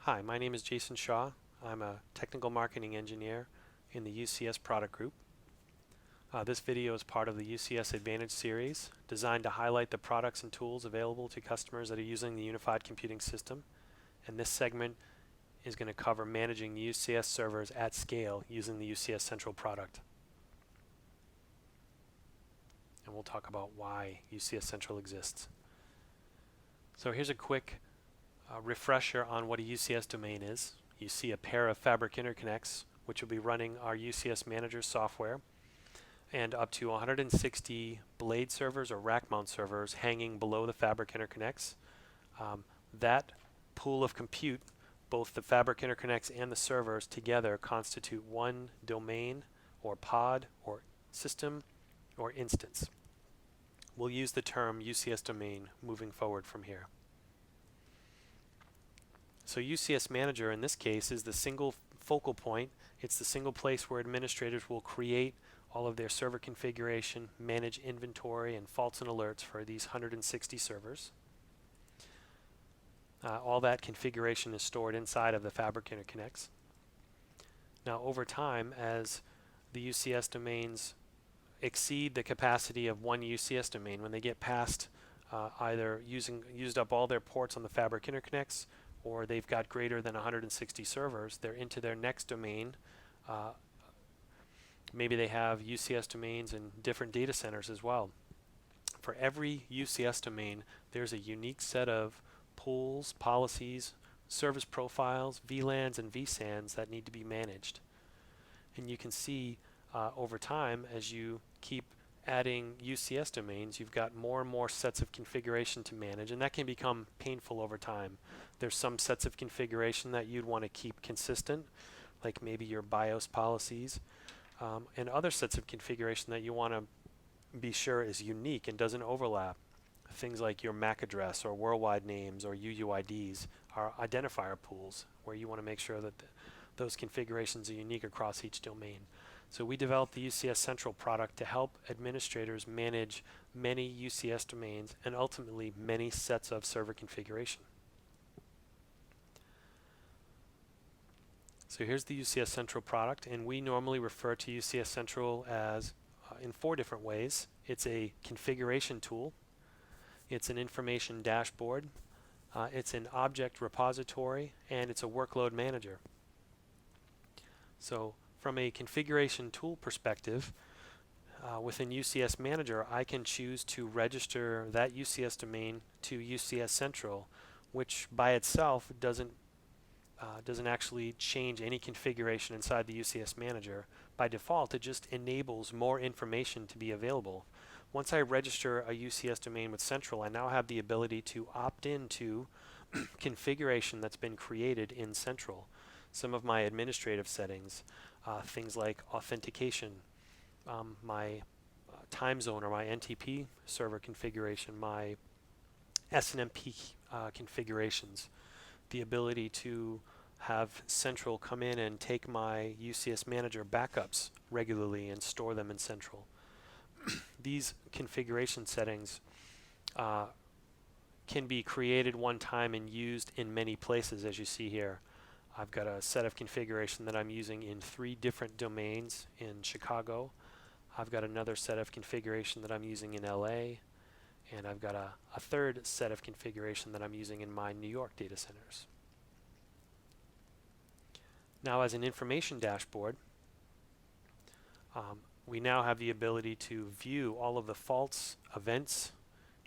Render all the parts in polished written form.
Hi, my name is Jason Shaw. I'm a technical marketing engineer in the UCS product group. This video is part of the UCS Advantage series designed to highlight the products and tools available to customers that are using the unified computing system. And this segment is going to cover managing UCS servers at scale using the UCS Central product. And we'll talk about why UCS Central exists. So here's a quick refresher on what a UCS domain is. You see a pair of fabric interconnects which will be running our UCS Manager software, and up to 160 blade servers or rack mount servers hanging below the fabric interconnects. That pool of compute, both the fabric interconnects and the servers together, constitute one domain or pod or system or instance. We'll use the term UCS domain moving forward from here. So UCS Manager in this case is the single focal point. It's the single place where administrators will create all of their server configuration, manage inventory and faults and alerts for these 160 servers. All that configuration is stored inside of the fabric interconnects. Now over time, as the UCS domains exceed the capacity of one UCS domain, when they get past either used up all their ports on the fabric interconnects, or they've got greater than 160 servers, they're into their next domain. Maybe they have UCS domains in different data centers as well. For every UCS domain, there's a unique set of pools, policies, service profiles, VLANs, and vSANs that need to be managed. And you can see over time, as you keep adding UCS domains, you've got more and more sets of configuration to manage, and that can become painful over time. There's some sets of configuration that you'd want to keep consistent, like maybe your BIOS policies, and other sets of configuration that you want to be sure is unique and doesn't overlap. Things like your MAC address or worldwide names or UUIDs are identifier pools where you want to make sure that those configurations are unique across each domain. So we developed the UCS Central product to help administrators manage many UCS domains and ultimately many sets of server configuration. So here's the UCS Central product, and we normally refer to UCS Central as in four different ways. It's a configuration tool, it's an information dashboard, it's an object repository, and it's a workload manager. So from a configuration tool perspective, within UCS Manager, I can choose to register that UCS domain to UCS Central, which by itself doesn't actually change any configuration inside the UCS Manager. By default, it just enables more information to be available. Once I register a UCS domain with Central, I now have the ability to opt into configuration that's been created in Central. Some of my administrative settings, things like authentication, my time zone or my NTP server configuration, my SNMP configurations, the ability to have Central come in and take my UCS Manager backups regularly and store them in Central. These configuration settings can be created one time and used in many places, as you see here. I've got a set of configuration that I'm using in 3 different domains in Chicago. I've got another set of configuration that I'm using in LA, and I've got a third set of configuration that I'm using in my New York data centers. Now, as an information dashboard, we now have the ability to view all of the faults, events,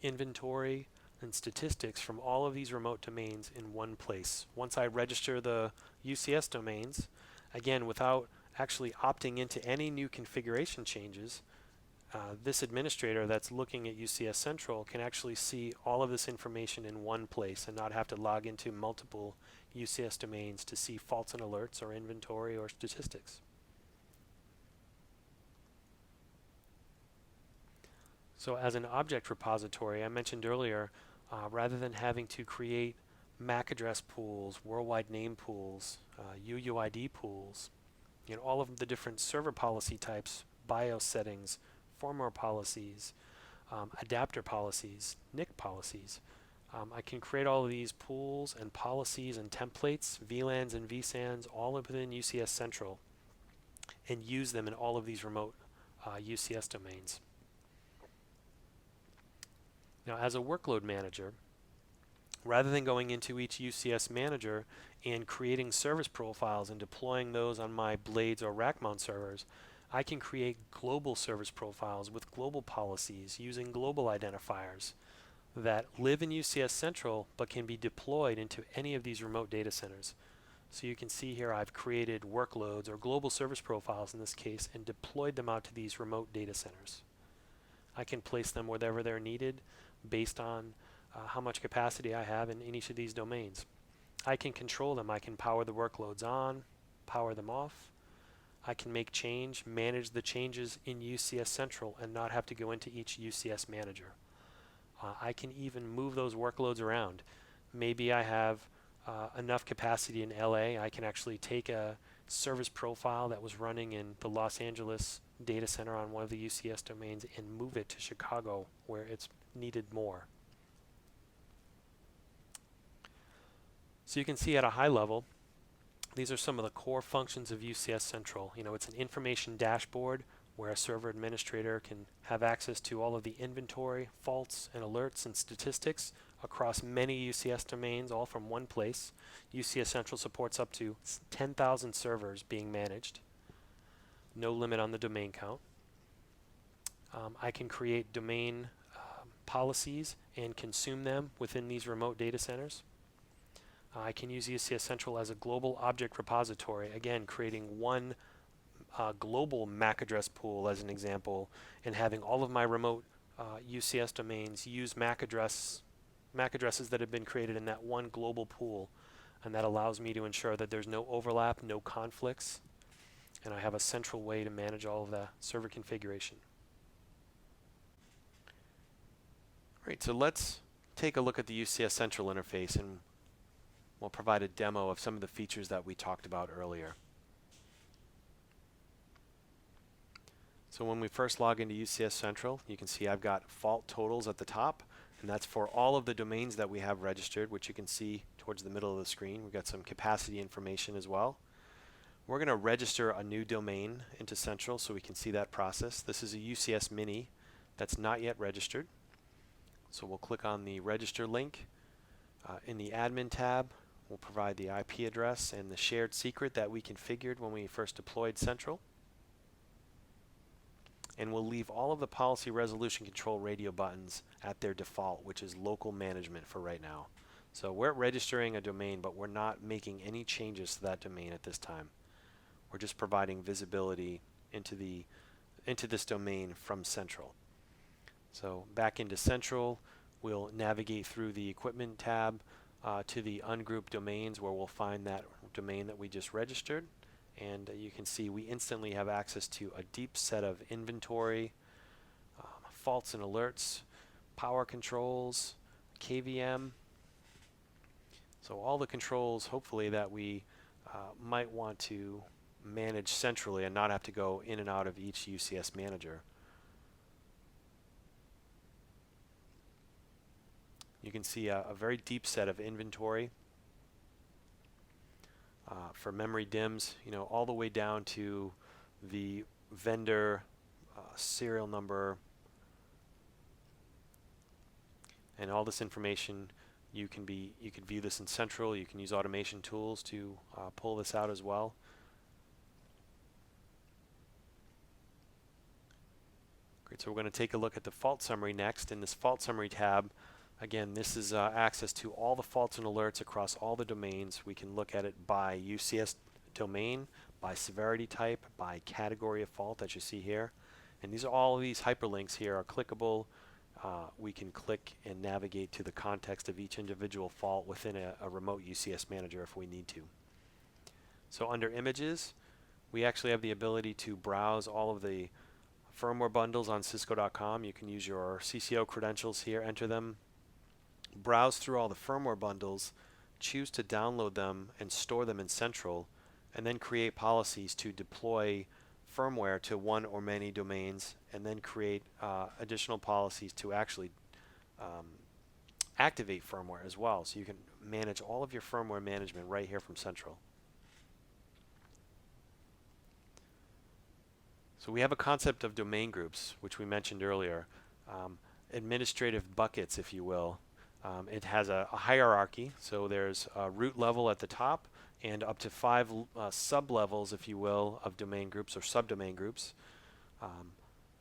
inventory, and statistics from all of these remote domains in one place. Once I register the UCS domains, again, without actually opting into any new configuration changes, this administrator that's looking at UCS Central can actually see all of this information in one place and not have to log into multiple UCS domains to see faults and alerts or inventory or statistics. So as an object repository, I mentioned earlier, rather than having to create MAC address pools, worldwide name pools, UUID pools, all of the different server policy types, BIOS settings, firmware policies, adapter policies, NIC policies, I can create all of these pools and policies and templates, VLANs and vSANs, all within UCS Central, and use them in all of these remote UCS domains. Now, as a workload manager, rather than going into each UCS manager and creating service profiles and deploying those on my blades or rack mount servers, I can create global service profiles with global policies using global identifiers that live in UCS Central but can be deployed into any of these remote data centers. So you can see here I've created workloads or global service profiles in this case and deployed them out to these remote data centers. I can place them wherever they're needed based on how much capacity I have in each of these domains. I can control them. I can power the workloads on, power them off. I can manage the changes in UCS Central and not have to go into each UCS manager. I can even move those workloads around. Maybe I have enough capacity in LA. I can actually take a service profile that was running in the Los Angeles data center on one of the UCS domains and move it to Chicago where it's needed more. So you can see at a high level, these are some of the core functions of UCS Central. It's an information dashboard where a server administrator can have access to all of the inventory, faults, and alerts and statistics across many UCS domains, all from one place. UCS Central supports up to 10,000 servers being managed. No limit on the domain count. I can create domain policies and consume them within these remote data centers. I can use UCS Central as a global object repository, again creating one global MAC address pool as an example, and having all of my remote UCS domains use MAC addresses that have been created in that one global pool, and that allows me to ensure that there's no overlap, no conflicts, and I have a central way to manage all of the server configuration. Great, so let's take a look at the UCS Central interface, and we'll provide a demo of some of the features that we talked about earlier. So when we first log into UCS Central, you can see I've got fault totals at the top, and that's for all of the domains that we have registered, which you can see towards the middle of the screen. We've got some capacity information as well. We're going to register a new domain into Central so we can see that process. This is a UCS Mini that's not yet registered. So we'll click on the register link. In the admin tab, we'll provide the IP address and the shared secret that we configured when we first deployed Central. And we'll leave all of the policy resolution control radio buttons at their default, which is local management for right now. So we're registering a domain, but we're not making any changes to that domain at this time. We're just providing visibility into this domain from Central. So back into Central, we'll navigate through the equipment tab to the ungrouped domains where we'll find that domain that we just registered. And you can see we instantly have access to a deep set of inventory, faults and alerts, power controls, KVM. So all the controls, hopefully, that we might want to manage centrally and not have to go in and out of each UCS manager. You can see a very deep set of inventory. For memory DIMMs, all the way down to the vendor serial number, and all this information. You can view this in Central. You can use automation tools to pull this out as well. Great. So we're going to take a look at the fault summary next. In this fault summary tab, again, this is access to all the faults and alerts across all the domains. We can look at it by UCS domain, by severity type, by category of fault that you see here. And all of these hyperlinks here are clickable. We can click and navigate to the context of each individual fault within a remote UCS manager if we need to. So under images, we actually have the ability to browse all of the firmware bundles on Cisco.com. You can use your CCO credentials here, enter them, browse through all the firmware bundles, choose to download them and store them in Central, and then create policies to deploy firmware to one or many domains, and then create additional policies to actually activate firmware as well. So you can manage all of your firmware management right here from Central. So we have a concept of domain groups, which we mentioned earlier, administrative buckets, if you will. It has a hierarchy, so there's a root level at the top and up to 5 sub-levels, if you will, of domain groups or subdomain groups.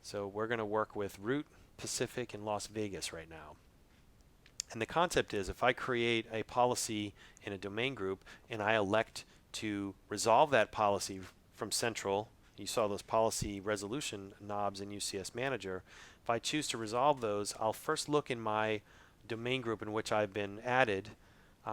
So we're going to work with root, Pacific, and Las Vegas right now. And the concept is if I create a policy in a domain group and I elect to resolve that policy from Central, you saw those policy resolution knobs in UCS Manager. If I choose to resolve those, I'll first look in my domain group in which I've been added.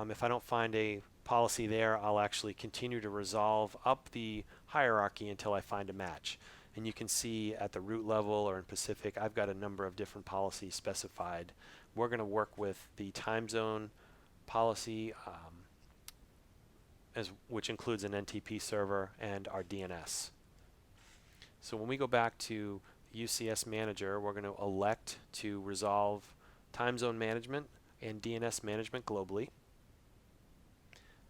If I don't find a policy there, I'll actually continue to resolve up the hierarchy until I find a match. And you can see at the root level or in Pacific, I've got a number of different policies specified. We're going to work with the time zone policy, which includes an NTP server and our DNS. So when we go back to UCS Manager, we're going to elect to resolve time zone management and DNS management globally.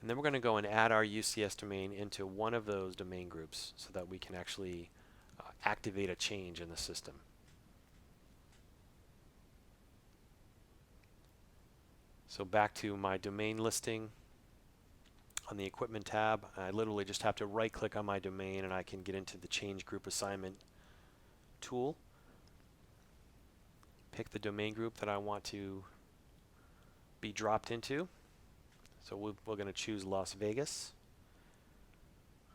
And then we're going to go and add our UCS domain into one of those domain groups so that we can actually activate a change in the system. So back to my domain listing on the equipment tab, I literally just have to right click on my domain and I can get into the change group assignment tool. Pick the domain group that I want to be dropped into. So we're going to choose Las Vegas.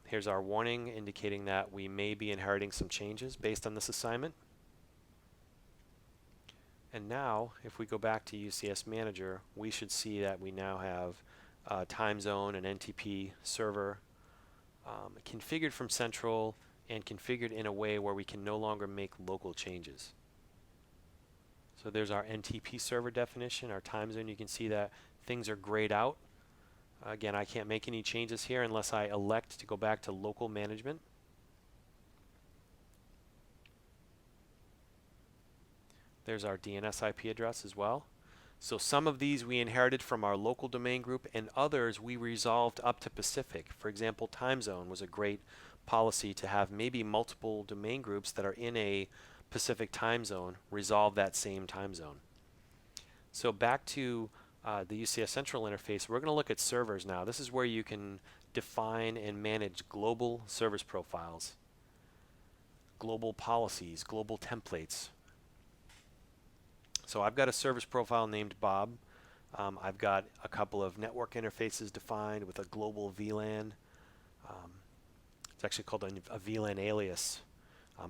Here's our warning indicating that we may be inheriting some changes based on this assignment. And now, if we go back to UCS Manager, we should see that we now have a time zone and NTP server configured from Central and configured in a way where we can no longer make local changes. So there's our NTP server definition, our time zone. You can see that things are grayed out. Again, I can't make any changes here unless I elect to go back to local management. There's our DNS IP address as well. So some of these we inherited from our local domain group and others we resolved up to Pacific. For example, time zone was a great policy to have maybe multiple domain groups that are in a Pacific time zone resolve that same time zone. So back to the UCS Central interface, we're going to look at servers now. This is where you can define and manage global service profiles, global policies, global templates. So I've got a service profile named Bob. I've got a couple of network interfaces defined with a global VLAN. It's actually called a VLAN alias.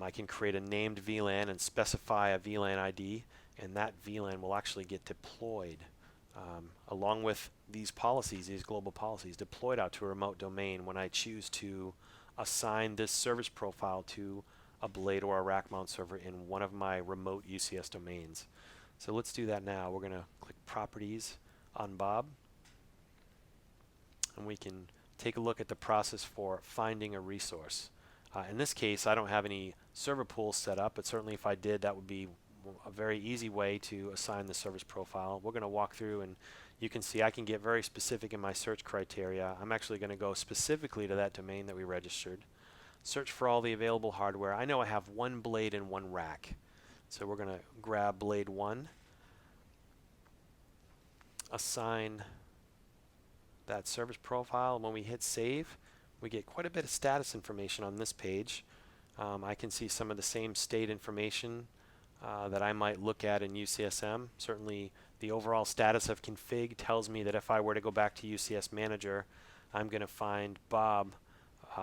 I can create a named VLAN and specify a VLAN ID, and that VLAN will actually get deployed along with these policies, these global policies, deployed out to a remote domain when I choose to assign this service profile to a blade or a rack mount server in one of my remote UCS domains. So let's do that now. We're going to click Properties on Bob, and we can take a look at the process for finding a resource. In this case, I don't have any server pools set up, but certainly if I did, that would be a very easy way to assign the service profile. We're going to walk through, and you can see I can get very specific in my search criteria. I'm actually going to go specifically to that domain that we registered. Search for all the available hardware. I know I have one blade and one rack. So we're going to grab blade 1, assign that service profile, and when we hit save, we get quite a bit of status information on this page. I can see some of the same state information that I might look at in UCSM. Certainly the overall status of config tells me that if I were to go back to UCS Manager, I'm going to find Bob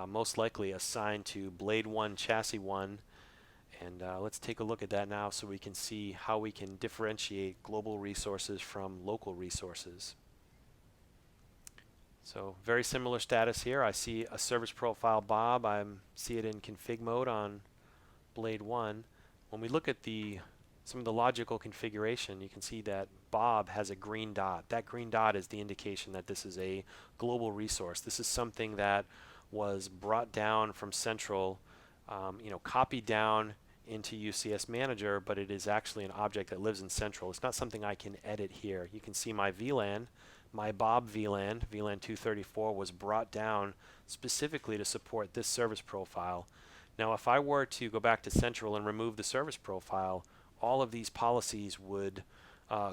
most likely assigned to blade 1, chassis 1. And let's take a look at that now so we can see how we can differentiate global resources from local resources. So very similar status here. I see a service profile Bob. I see it in config mode on blade 1. When we look at some of the logical configuration, you can see that Bob has a green dot. That green dot is the indication that this is a global resource. This is something that was brought down from Central, copied down into UCS Manager, but it is actually an object that lives in Central. It's not something I can edit here. You can see my VLAN, my Bob VLAN, VLAN 234, was brought down specifically to support this service profile. Now, if I were to go back to Central and remove the service profile, all of these policies would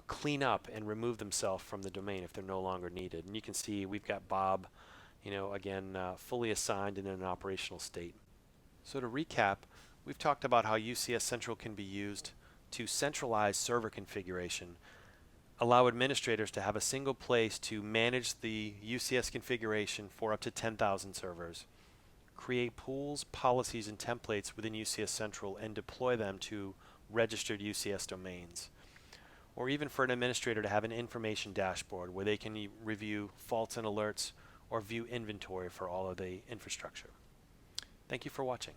clean up and remove themselves from the domain if they're no longer needed. And you can see we've got Bob, again, fully assigned and in an operational state. So to recap, we've talked about how UCS Central can be used to centralize server configuration, allow administrators to have a single place to manage the UCS configuration for up to 10,000 servers, create pools, policies, and templates within UCS Central and deploy them to registered UCS domains, or even for an administrator to have an information dashboard where they can review faults and alerts or view inventory for all of the infrastructure. Thank you for watching.